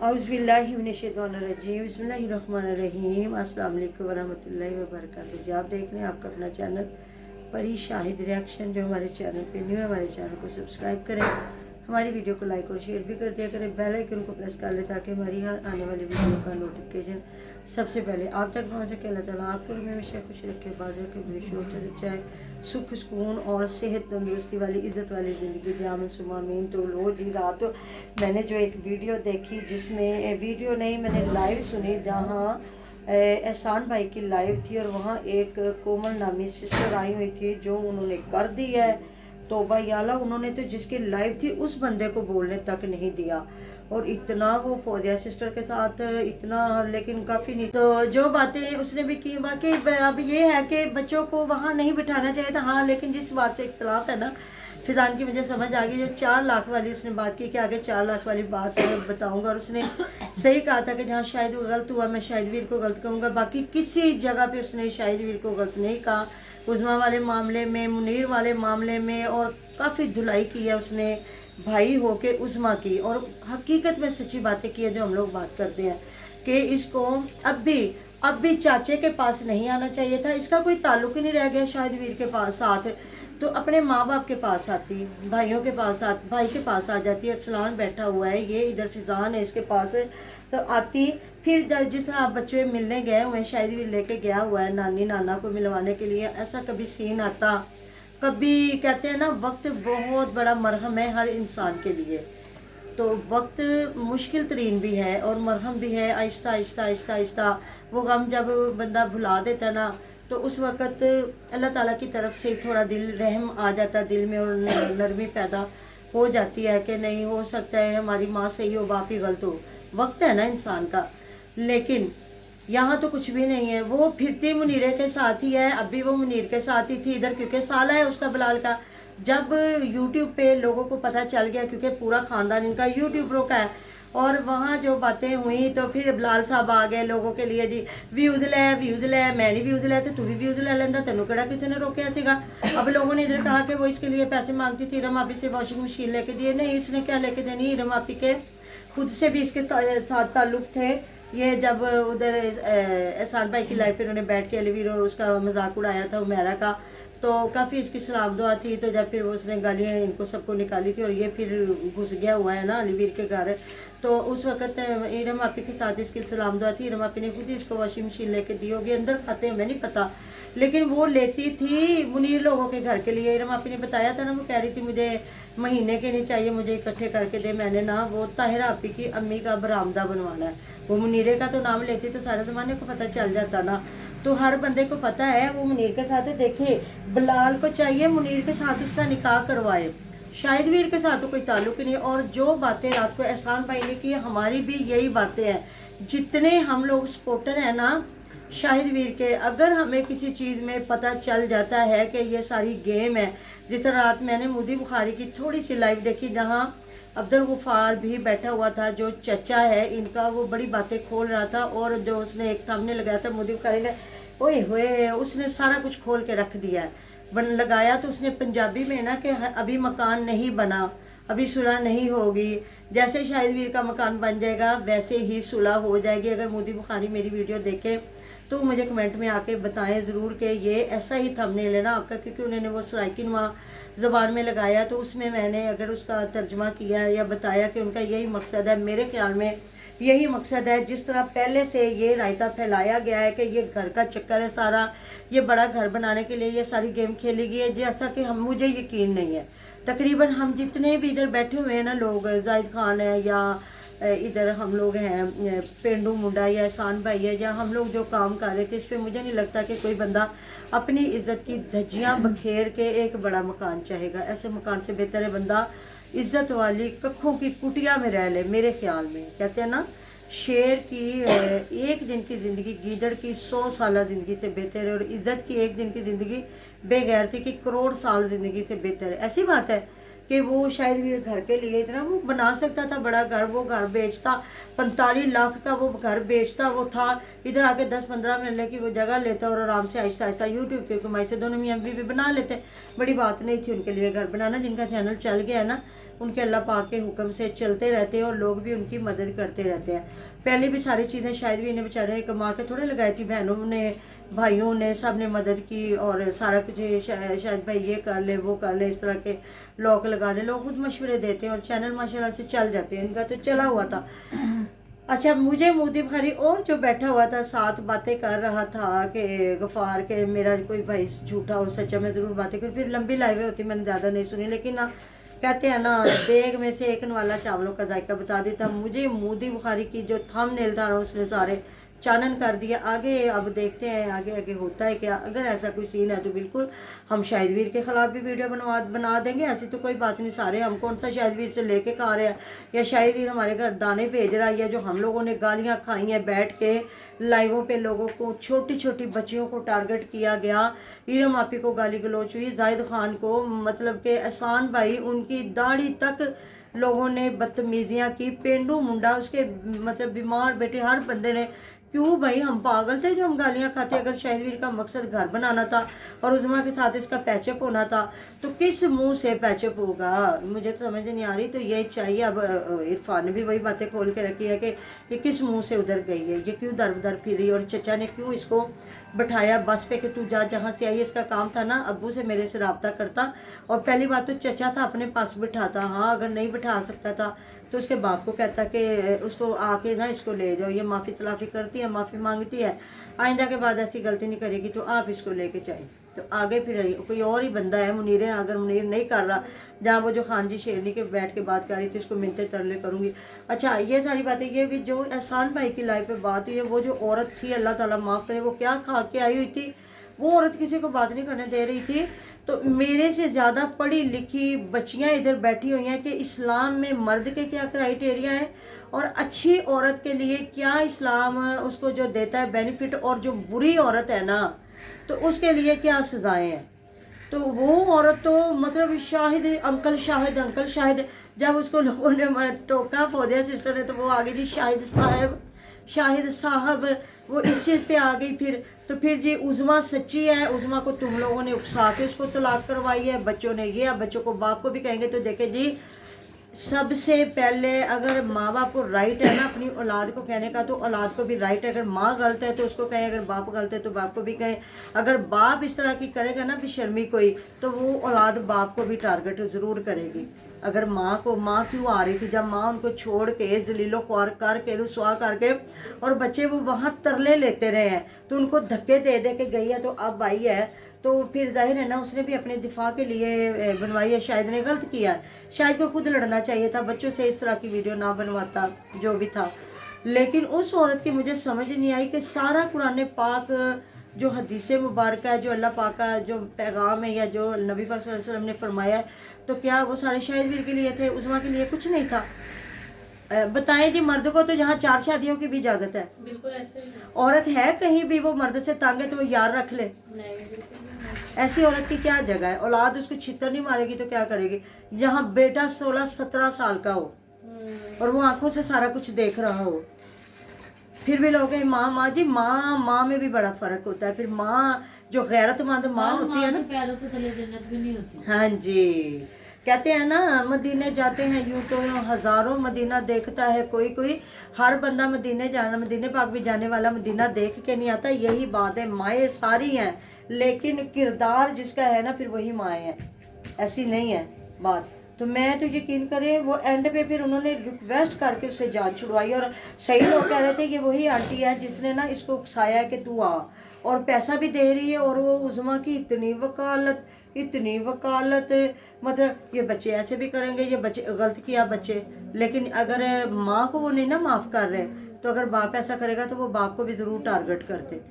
औज़ुबिल्लाहिमिनश्शैतानिर्रजीम बिस्मिल्लाहिर्रहमानिर्रहीम अस्सलाम वालेकुम वरहमतुल्लाहि वबरकातुहू। आप देख रहे हैं आपका अपना चैनल परी शाहिद रिएक्शन। जो हमारे चैनल पे न्यू है हमारे चैनल को सब्सक्राइब करें, हमारी वीडियो को लाइक और शेयर भी कर दिया करें, बेल आइकन को प्रेस कर लें ताकि हमारी हर आने वाली वीडियो का नोटिफिकेशन सबसे पहले आप तक पहुँच सके। अल्लाह ताला आपको हमेशा खुश रखे, बाज रखे, बेशोर चाहे सुख सुकून और सेहत तंदुरुस्ती वाली इज़्ज़त वाली ज़िंदगी दी आमीन सुम्मा आमीन। तो लो जी, रात मैंने जो एक वीडियो देखी, जिसमें वीडियो नहीं मैंने लाइव सुनी, जहाँ एहसान भाई की लाइव थी और वहाँ एक कोमल नामी सिस्टर आई हुई थी जो उन्होंने कर दी है तौबा याला। उन्होंने तो जिसकी लाइव थी उस बंदे को बोलने तक नहीं दिया, और इतना वो फौजिया सिस्टर के साथ इतना, लेकिन काफ़ी नहीं। तो जो बातें उसने भी की, बाकी अब ये है कि बच्चों को वहाँ नहीं बिठाना चाहिए था। हाँ, लेकिन जिस बात से इख्तलाफ है ना फिजान की, मुझे समझ आ गई। जो 4 लाख वाली उसने बात की कि आगे 4 लाख वाली बात बताऊंगा, और उसने सही कहा था कि जहाँ शाहिद गलत हुआ मैं शाहिद वीर को गलत कहूँगा। बाकी किसी जगह पे उसने शाहिद वीर को गलत नहीं कहा। उज़मा वाले मामले में, मुनीर वाले मामले में, और काफ़ी धुलाई की है उसने भाई हो के उज़मा की, और हकीकत में सच्ची बातें की है जो हम लोग बात करते हैं कि इसको अब भी चाचे के पास नहीं आना चाहिए था। इसका कोई ताल्लुक ही नहीं रह गया शाहिद वीर के पास साथ, तो अपने माँ बाप के पास आती, भाइयों के पास भाई के पास आ जाती। अरसलान बैठा हुआ है, ये इधर फिजान है इसके पास, तो आती। फिर जिस तरह आप बच्चे मिलने गए हुए हैं, शायद भी लेके गया हुआ है नानी नाना को मिलवाने के लिए, ऐसा कभी सीन आता। कभी कहते हैं ना, वक्त बहुत बड़ा मरहम है हर इंसान के लिए। तो वक्त मुश्किल तरीन भी है और मरहम भी है। आहिस्ता आहिस्ता आहिस्ता आहिस्ता वो गम जब बंदा भुला देता ना, तो उस वक़्त अल्लाह ताला की तरफ से थोड़ा दिल रहम आ जाता है दिल में, और नरमी पैदा हो जाती है कि नहीं, हो सकता है हमारी माँ सही हो बाप ही गलत हो। वक्त है ना इंसान का। लेकिन यहाँ तो कुछ भी नहीं है। वो फिरती मुनीरे के साथ ही है, अब भी वो मुनीर के साथ ही थी इधर, क्योंकि साला है उसका बिलाल का। जब यूट्यूब पे लोगों को पता चल गया, क्योंकि पूरा ख़ानदान इनका यूट्यूबरों का है, और वहाँ जो बातें हुई तो फिर बिलाल साहब आ गए लोगों के लिए, जी व्यूज़ ले, मैं नहीं व्यूज़ ले, तो तू भी व्यूज़ ले लेंदा, तेनों केड़ा किसी ने रोकया सीगा। अब लोगों ने इधर कहा कि वो इसके लिए पैसे मांगती थी, इरम आपी से वॉशिंग मशीन लेके दिए। नहीं, इसने क्या लेके देनी, इरम आपी के खुद से भी इसके साथ ताल्लुक़ थे। ये जब उधर एहसान भाई की लाइफ पे उन्होंने बैठ के अलीवीर और उसका मजाक उड़ाया था उमेरा का, तो काफ़ी इसकी सलाम दुआ थी। तो जब फिर वो उसने गालियाँ इनको सबको निकाली थी और ये फिर घुस गया हुआ है ना अलीवीर के घर, तो उस वक़्त इरम आपी के साथ इसकी सलाम दुआ थी। इरम आपी ने खुद ही इसको वॉशिंग मशीन लेके दी होगी, अंदर खाते हमें नहीं पता, लेकिन वो लेती थी मुनीर लोगों के घर के लिए। इरम आपी ने बताया था ना, वो कह रही थी मुझे महीने के नहीं चाहिए, मुझे इकट्ठे करके दे। मैंने ना वो ताहिरा आपी की अम्मी का बरामदा बनवाना है। वो मुनीरे का तो नाम लेती तो सारे ज़माने को पता चल जाता ना, तो हर बंदे को पता है वो मुनीर के साथ है। देखे बिलाल को चाहिए मुनीर के साथ उसका निकाह करवाए, शाहिद वीर के साथ तो कोई ताल्लुक ही नहीं। और जो बातें रात को एहसान भाई ने की, हमारी भी यही बातें हैं। जितने हम लोग सपोर्टर हैं ना शाहिद वीर के, अगर हमें किसी चीज़ में पता चल जाता है कि ये सारी गेम है, जिस तरह रात मैंने मुदी बुखारी की थोड़ी सी लाइव देखी, जहाँ अब्दुल गफ्फार भी बैठा हुआ था, जो चचा है इनका, वो बड़ी बातें खोल रहा था, और जो उसने एक सामने लगाया था मुदी बुखारी ने, ओए होए, उसने सारा कुछ खोल के रख दिया है। लगाया तो उसने पंजाबी में ना कि अभी मकान नहीं बना, अभी सुलह नहीं होगी, जैसे शाहिद वीर का मकान बन जाएगा वैसे ही सुलह हो जाएगी। अगर मुदी बुखारी मेरी वीडियो देखे तो मुझे कमेंट में आके बताएं ज़रूर कि ये ऐसा ही थंबनेल है ना आपका, क्योंकि उन्होंने वो सराइकी नुमा ज़बान में लगाया, तो उसमें मैंने अगर उसका तर्जमा किया या बताया कि उनका यही मकसद है, मेरे ख्याल में यही मकसद है। जिस तरह पहले से ये रायता फैलाया गया है कि ये घर का चक्कर है सारा, ये बड़ा घर बनाने के लिए ये सारी गेम खेली गई है, जैसा कि मुझे यकीन नहीं है। तकरीबन हम जितने भी इधर बैठे हुए हैं ना लोग, जाहिद खान है या इधर हम लोग हैं पेंडू मुंडा या एहसान भाई है, या हम लोग जो काम कर रहे थे, इस पर मुझे नहीं लगता कि कोई बंदा अपनी इज़्ज़त की धज्जियाँ बखेर के एक बड़ा मकान चाहेगा। ऐसे मकान से बेहतर है बंदा इज़्ज़त वाली कखों की कुटिया में रह ले। मेरे ख्याल में कहते हैं ना, शेर की एक दिन की ज़िंदगी गीदड़ की 100 साल ज़िंदगी से बेहतर है, और इज़्ज़त की एक दिन की ज़िंदगी बेगैरती की करोड़ साल ज़िंदगी से बेहतर है। ऐसी बात है कि वो शायद भी घर के लिए इतना वो बना सकता था बड़ा घर, वो घर बेचता 45 लाख का, वो घर बेचता, वो था इधर आके 10-15 महीने की वो जगह लेता और आराम से आहिस्ता आहिस्ता यूट्यूब की कमाई से दोनों मियां बीवी बना लेते। बड़ी बात नहीं थी उनके लिए घर बनाना। जिनका चैनल चल गया है ना, उनके अल्लाह पाक के हुक्म से चलते रहते हैं और लोग भी उनकी मदद करते रहते हैं। पहले भी सारी चीज़ें शायद भी इन्हें बेचारे कमा के थोड़े लगाई थी, बहनों ने भाइयों ने सब ने मदद की और सारा कुछ शायद भाई ये कर ले वो कर ले, इस तरह के लॉक लगा दे, लोग खुद मशवरे देते हैं और चैनल माशाल्लाह से चल जाते हैं। इनका तो चला हुआ था। अच्छा, मुझे मोदी बुखारी और जो बैठा हुआ था साथ बातें कर रहा था कि गफ़ार के मेरा कोई भाई झूठा हो सच्चा, मैं ज़रूर बातें करूँ। फिर लंबी लाइवें होती, मैंने ज़्यादा नहीं सुनी, लेकिन ना कहते हैं ना देग में से एक नवाला चावलों का जायका बता देता। मुझे मोदी बुखारी की जो थंबनेल था उसने सारे चानन कर दिया। आगे अब देखते हैं आगे आगे होता है क्या। अगर ऐसा कोई सीन है तो बिल्कुल हम शाहिदवीर के ख़िलाफ़ भी वीडियो बना देंगे। ऐसी तो कोई बात नहीं, सारे हम कौन सा शाहिदवीर से लेके खा रहे हैं या शाहिदवीर हमारे घर दाने भेज रहा है, या जो हम लोगों ने गालियाँ खाई हैं बैठ के लाइवों पे, लोगों को छोटी छोटी बच्चियों को टारगेट किया गया, इरम आपी को गाली गलौच हुई, जाहिद खान को, मतलब कि एहसान भाई उनकी दाढ़ी तक लोगों ने बदतमीजियाँ की, पेंडू मुंडा उसके मतलब बीमार बेटे, हर बंदे ने। क्यों भाई, हम पागल थे जो हम गालियाँ खाते? अगर शाहिदवीर का मकसद घर बनाना था और उज़मा के साथ इसका पैचअप होना था तो किस मुंह से पैचअप होगा? मुझे तो समझ नहीं आ रही। तो ये चाहिए, अब इरफान ने भी वही बातें खोल के रखी है कि ये किस मुंह से उधर गई है, ये क्यों दर बदर फिर रही, और चचा ने क्यों इसको बैठाया बस पे कि तू जा जहाँ से आई। इसका काम था ना अब्बू से मेरे से रब्ता करता, और पहली बात तो चचा था अपने पास बिठाता। हाँ, अगर नहीं बिठा सकता था तो उसके बाप को कहता कि उसको आके ना इसको ले जाओ, ये माफ़ी तलाफ़ी करती है, माफ़ी मांगती है, आइंदा के बाद ऐसी गलती नहीं करेगी तो आप इसको लेके जाइए। तो आगे फिर कोई और ही बंदा है, मुनीर, अगर मुनीर नहीं कर रहा, जहाँ वो जो खान जी शेरनी के बैठ के बात कर रही थी उसको मिलते तरले करूँगी। अच्छा, ये सारी बातें, ये भी जो एहसान भाई की लाइफ पे बात हुई है, वो जो औरत थी अल्लाह ताला माफ़ करे, वो क्या खा के आई हुई थी, वो औरत किसी को बात नहीं करने दे रही थी। तो मेरे से ज़्यादा पढ़ी लिखी बच्चियां इधर बैठी हुई हैं कि इस्लाम में मर्द के क्या क्राइटेरिया हैं और अच्छी औरत के लिए क्या इस्लाम उसको जो देता है बेनिफिट, और जो बुरी औरत है ना तो उसके लिए क्या सज़ाएं हैं। तो वो औरत तो मतलब शाहिद अंकल शाहिद, जब उसको लोगों ने टोका फोदिया सिस्टर ने, तो वो आगे जी शाहिद साहब, वो इस चीज़ पे आ गई। फिर जी उज़मा सच्ची है, उज़मा को तुम लोगों ने उकसा के उसको तलाक करवाई है, बच्चों ने ये, अब बच्चों को बाप को भी कहेंगे। तो देखे जी, सबसे पहले अगर माँ बाप को राइट है ना अपनी औलाद को कहने का, तो औलाद को भी राइट है। अगर माँ गलत है तो उसको कहे, अगर बाप गलत है तो बाप को भी कहे। अगर बाप इस तरह की करेगा ना बेशर्मी कोई, तो वो औलाद बाप को भी टारगेट ज़रूर करेगी। अगर माँ क्यों आ रही थी, जब माँ उनको छोड़ के जलीलो ख्वार करके रुसवा करके और बच्चे वो वहाँ तरले लेते रहे हैं, तो उनको धक्के दे दे के गई है, तो अब आई है, तो फिर जाहिर है ना उसने भी अपने दिफा के लिए बनवाई है। शायद ने गलत किया है, शायद को खुद लड़ना चाहिए था, बच्चों से इस तरह की वीडियो ना बनवाता, जो भी था। लेकिन उस औरत की मुझे समझ नहीं आई कि सारा कुरान पाक जो हदीस मुबारक है, जो अल्लाह पाक का जो पैगाम है, या जो नबी पाक सल्लल्लाहु अलैहि वसल्लम ने फरमाया है, तो क्या वो सारे शाहिदवीर के लिए थे, उज़मा के लिए कुछ नहीं था? बताएं जी, मर्द को तो जहाँ 4 शादियों की भी इजाज़त है, बिल्कुल ऐसे औरत है कहीं भी वो मर्द से तंग है तो वो यार रख ले, ऐसी औरत की क्या जगह है? औलाद उसको छितर नहीं मारेगी तो क्या करेगी? यहाँ बेटा 16-17 साल का हो और वो आंखों से सारा कुछ देख रहा हो, फिर भी लोग हैं माँ जी, माँ में भी बड़ा फर्क होता है। फिर माँ जो गैरतमंद माँ होती है ना, पैरों के तले जन्नत भी नहीं होती। हाँ जी, कहते हैं ना मदीने जाते हैं यूं तो हज़ारों, मदीना देखता है कोई, हर बंदा मदीने पाक भी जाने वाला मदीना देख के नहीं आता। यही बात है, माएँ सारी हैं लेकिन किरदार जिसका है ना फिर वही माएँ हैं, ऐसी नहीं है बात। तो मैं तो यकीन करें वो एंड पे फिर उन्होंने रिक्वेस्ट करके उससे जान छुड़वाई, और सही लोग कह रहे थे कि वही आंटी है जिसने ना इसको उकसाया है कि तू आ, और पैसा भी दे रही है, और वो उज़मा की इतनी वकालत, मतलब ये बच्चे ऐसे भी करेंगे, ये बच्चे गलत किया बच्चे, लेकिन अगर माँ को वो नहीं ना माफ़ कर रहे, तो अगर बाप ऐसा करेगा तो वो बाप को भी ज़रूर टारगेट करते।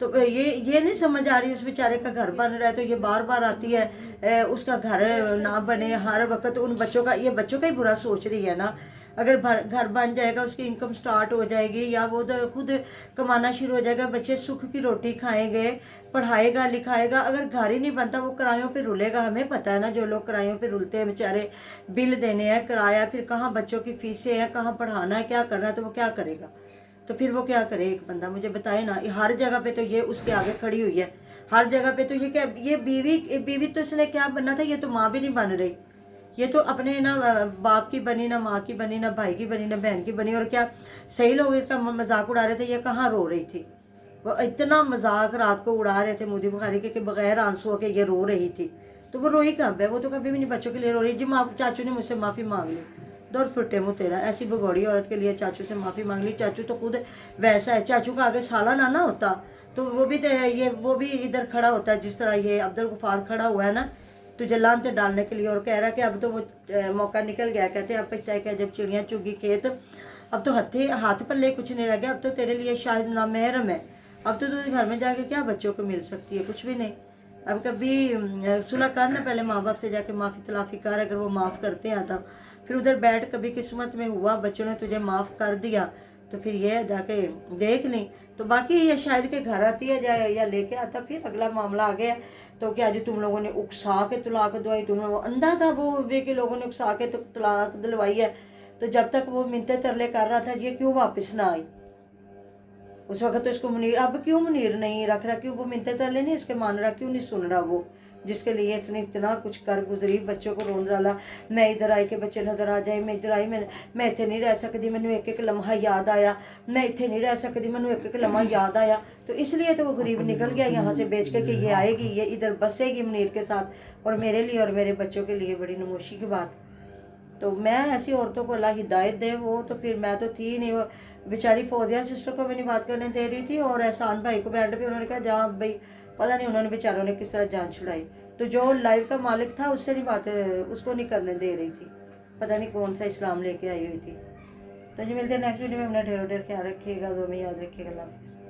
तो ये नहीं समझ आ रही, उस बेचारे का घर बन रहा है तो ये बार बार आती है उसका घर ना बने, हर वक्त उन बच्चों का, ये बच्चों का ही बुरा सोच रही है ना। अगर घर बन जाएगा, उसकी इनकम स्टार्ट हो जाएगी, या वो तो खुद कमाना शुरू हो जाएगा, बच्चे सुख की रोटी खाएंगे, पढ़ाएगा लिखाएगा। अगर घर ही नहीं बनता वो किरायों पे रुलेगा। हमें पता है ना, जो लोग किरायों पे रुलते हैं बेचारे, बिल देने हैं किराया, फिर कहाँ बच्चों की फीसें हैं, कहाँ पढ़ाना है, क्या करना है, तो वो क्या करेगा? तो फिर वो क्या करे एक बंदा, मुझे बताए ना। हर जगह पे तो ये उसके आगे खड़ी हुई है, हर जगह पे तो ये क्या, ये बीवी तो इसने क्या बनना था, ये तो माँ भी नहीं बन रही, ये तो अपने ना बाप की बनी, ना माँ की बनी, ना भाई की बनी, ना बहन की बनी। और क्या सही लोग इसका मजाक उड़ा रहे थे, ये कहाँ रो रही थी। वो इतना मजाक रात को उड़ा रहे थे मोदी बुखारी के कि बगैर आंसुओं के ये रो रही थी। तो वो रोई कब है, वो तो कभी भी नहीं बच्चों के लिए रो रही। जी चाचू ने मुझसे माफ़ी मांग ली, दौर फुटे मुँह तेरा, ऐसी भगोड़ी औरत के लिए चाचू से माफ़ी मांग ली। चाचू तो खुद वैसा है, चाचू का आगे साला ना होता तो वो भी वो भी इधर खड़ा होता है जिस तरह ये अब्दुल गफार खड़ा हुआ है ना, तुझे लानते डालने के लिए। और कह रहा कि अब तो वो मौका निकल गया, कहते अब पछताए क्या जब चिड़ियाँ चुगी खेत, अब तो हाथ पर ले कुछ नहीं रह गया, अब तो तेरे लिए शायद नामहरम है। अब तो तुझे घर में जाके क्या बच्चों को मिल सकती है, कुछ भी नहीं। अब कभी सुलह कर ना, पहले माँ बाप से जाके माफ़ी तलाफ़ी कर, अगर वो माफ़ करते हैं तो फिर उधर बैठ, कभी किस्मत में हुआ बच्चों ने तुझे माफ़ कर दिया तो फिर ये जाके देख ली। तो बाकी ये शायद के घर आती है या लेके आता, फिर अगला मामला आ गया। तो क्या जो तुम लोगों ने उकसा के तलाक दवाई, तुम लोग अंधा था वो वे के लोगों ने उकसा के तो तलाक दिलवाई है। तो जब तक वो मिन्नतें तरले कर रहा था, ये क्यों वापस ना आई उस वक्त? तो इसको मुनीर, अब क्यों मुनीर नहीं रख रहा, क्यों वो मिन्नतें तरले नहीं इसके मान रहा, क्यों नहीं सुन रहा वो, जिसके लिए इसने इतना कुछ कर गुजरी, बच्चों को रोन डाला। मैं इधर आई के बच्चे नजर आ जाए, मैं इधर आई, मैं इतने नहीं रह सकती, मैंने एक एक लम्हा याद आया, मैं इतने नहीं रह सकती, मैंने एक एक लम्हा याद आया। तो इसलिए तो वो गरीब निकल गया यहाँ से बेच के कि ये आएगी, ये इधर बसेगी मुनीर के साथ, और मेरे लिए और मेरे बच्चों के लिए बड़ी नमोशी की बात। तो मैं ऐसी औरतों को अल्लाह हिदायत दे। वो तो फिर मैं तो थी नहीं, वो बेचारी फौजिया सिस्टर को भी नहीं बात करने दे रही थी, और एहसान भाई को बैठ पे उन्होंने कहा जहाँ भाई पता नहीं उन्होंने बेचारों ने किस तरह जान छुड़ाई। तो जो लाइव का मालिक था उससे नहीं बात, उसको नहीं करने दे रही थी, पता नहीं कौन सा इस्लाम लेके आई हुई थी। तो जी मिलते हैं नेक्स्ट वीडियो में, अपना ढेरों ढेर ख्याल रखिएगा, दो में याद रखिएगा। अल्लाह हाफिज़।